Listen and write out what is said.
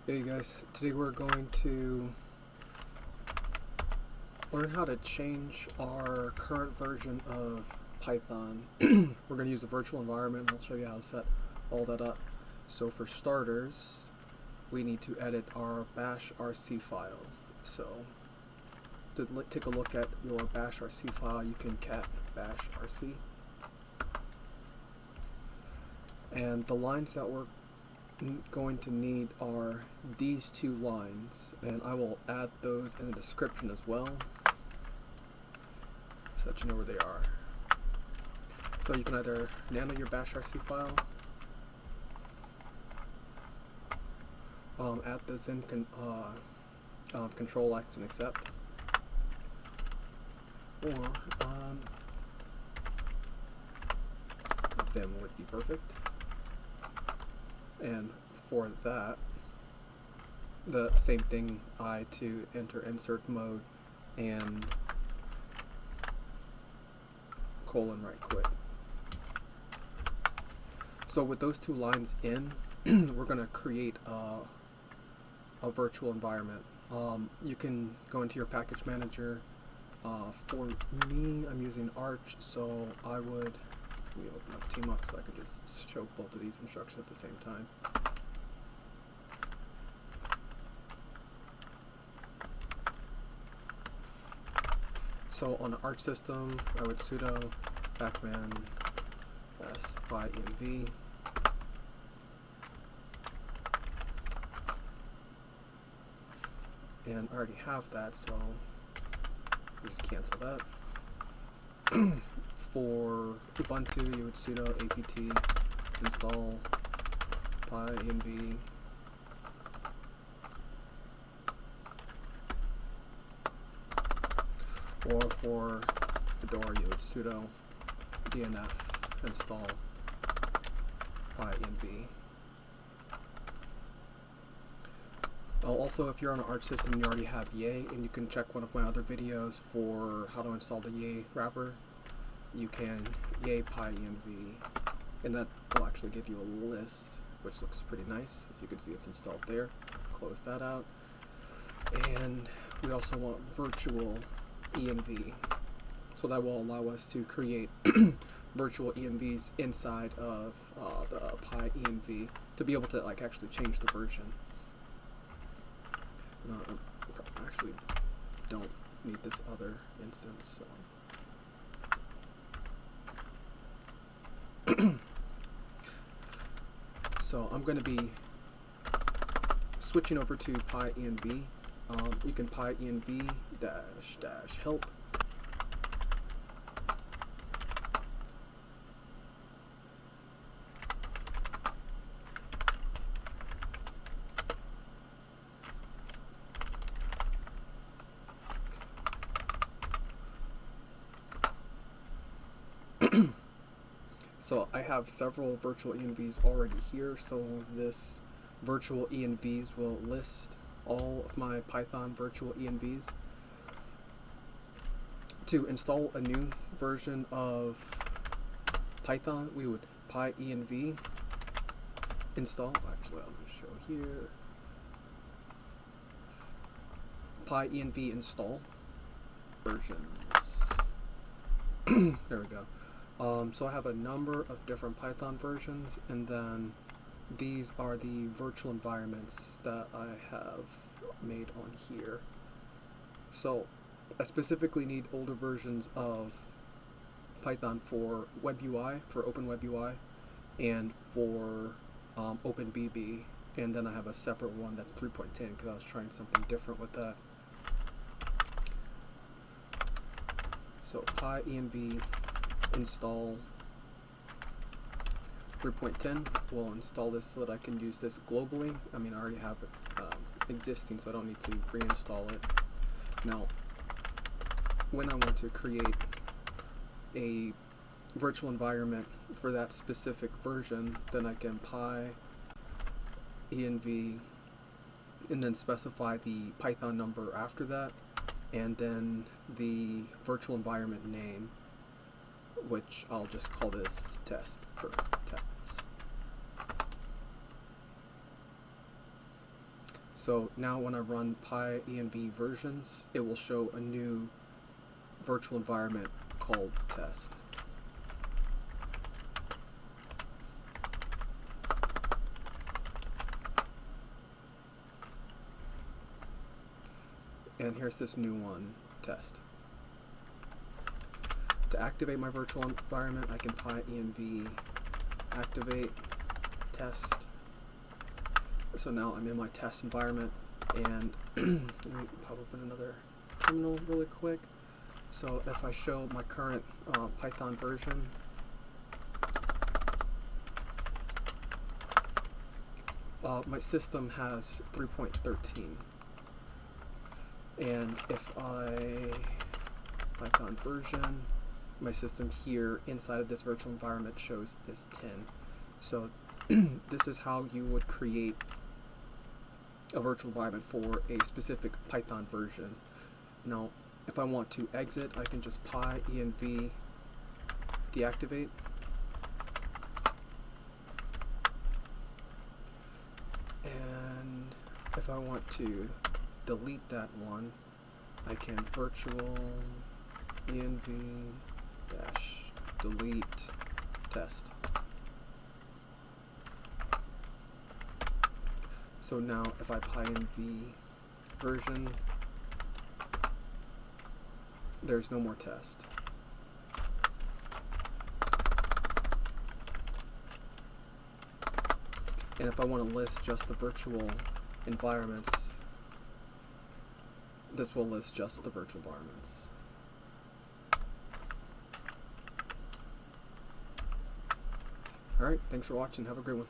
Hey guys, today we're going to learn how to change our current version of Python. We're going to use a virtual environment and I'll show you how to set all that up. So for starters, we need to edit our bashrc file. So to take a look at your bashrc file, you can cat bashrc. And the lines that we're going to need are these two lines, and I will add those in the description as well so that you know where they are. So you can either nano your bashrc file, add those in, Control X and accept, or Vim would be perfect. And for that, the same thing, to enter insert mode and colon right quit. So with those two lines in, we're going to create a virtual environment. You can go into your package manager. For me, I'm using Arch, so I would open up Tmux so I could just show both of these instructions at the same time. So on an Arch system, I would sudo pacman -pyenv. And I already have that, so we just cancel that. For Ubuntu, you would sudo apt install pyenv. Or for Fedora, you would sudo dnf install pyenv. Also, if you're on an Arch system and you already have Yay, and you can check one of my other videos for how to install the Yay wrapper, you can Yay pyenv, and that will actually give you a list, which looks pretty nice. As you can see, it's installed there. Close that out. And we also want virtualenv, so that will allow us to create virtual envs inside of the pyenv to be able to actually change the version. I actually don't need this other instance, so so I'm going to be switching over to pyenv. You can pyenv -help. So I have several virtual envs already here, so this virtual envs will list all of my Python virtual envs. To install a new version of Python, we would pyenv install. Actually, I'm going to show here. Pyenv install versions. There we go. So I have a number of different Python versions, and then these are the virtual environments that I have made on here. So I specifically need older versions of Python for WebUI, for OpenWebUI, and for OpenBB, and then I have a separate one that's 3.10 because I was trying something different with that. So pyenv install 3.10 will install this so that I can use this globally. I mean, I already have it existing, so I don't need to reinstall it. Now, when I want to create a virtual environment for that specific version, then I can pyenv and then specify the Python number after that, and then the virtual environment name, which I'll just call this test for test. So now when I run Pyenv versions, it will show a new virtual environment called test. And here's this new one, test. To activate my virtual environment, I can pyenv activate test. So now I'm in my test environment, and let me pop open another terminal really quick. So if I show my current Python version, my system has 3.13. And if Python version, my system here inside of this virtual environment shows is 10. So this is how you would create a virtual environment for a specific Python version. Now, if I want to exit, I can just pyenv deactivate. And if I want to delete that one, I can virtualenv-delete test. So now if I pyenv version, there's no more test. And if I want to list just the virtual environments, this will list just the virtual environments. Alright, thanks for watching. Have a great one.